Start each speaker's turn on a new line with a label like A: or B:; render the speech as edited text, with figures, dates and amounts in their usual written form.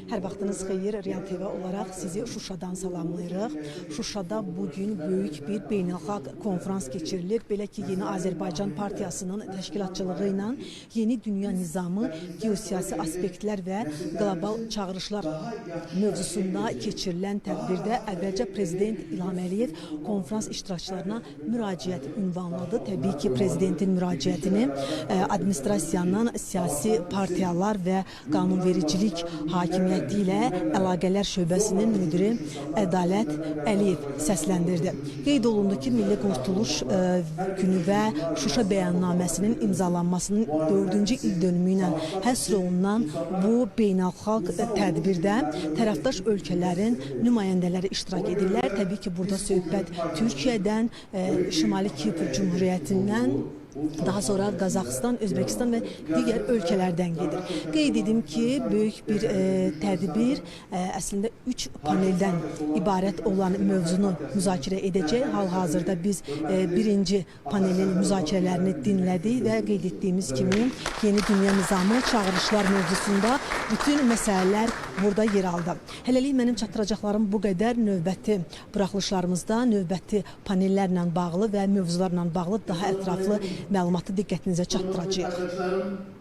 A: Hər vaxtınız xeyir, Real TV olaraq sizi Şuşadan salamlayırıq. Şuşada bugün böyük bir beynəlxalq konferans keçirilir. Belə ki, Yeni Azərbaycan Partiyasının təşkilatçılığı ilə yeni dünya nizamı, geosiyasi aspektlər və qlobal çağırışlar mövzusunda keçirilən tədbirdə əvvəlcə Prezident İlham Əliyev konferans iştirakçılarına müraciət ünvanladı. Təbii ki, Prezidentin müraciətini administrasiyanın siyasi partiyalar və qanunvericilik hakimiyyəti ilə Əlaqələr şöbəsinin müdiri Ədalət Əliyev səsləndirdi. Qeyd olundu ki, Milli Qurtuluş günü və Şuşa bəyannaməsinin imzalanmasının 4-cü ildönümü ilə həsr olunan bu beynəlxalq tədbirdə tərəfdaş ölkələrin nümayəndələri iştirak edirlər. Təbii ki, burada söhbət Türkiyədən, Şimali Kipr Cumhuriyyətindən, daha sonra Qazaxıstan, Özbəkistan və digər ölkələrdən gedir. Qeyd edim ki, böyük bir tədbir əslində 3 paneldən ibarət olan mövzunu müzakirə edəcək. Hal-hazırda biz birinci panelin müzakirələrini dinlədik və qeyd etdiyimiz kimi yeni dünya nizamı, çağırışlar mövzusunda bütün məsələlər burada yer aldı. Hələlik mənim çatdıracaqlarım bu qədər. Növbəti buraxılışlarımızda növbəti panellərlə bağlı və mövzularla bağlı daha ətraflı məlumatı diqqətinizə çatdıracağıq.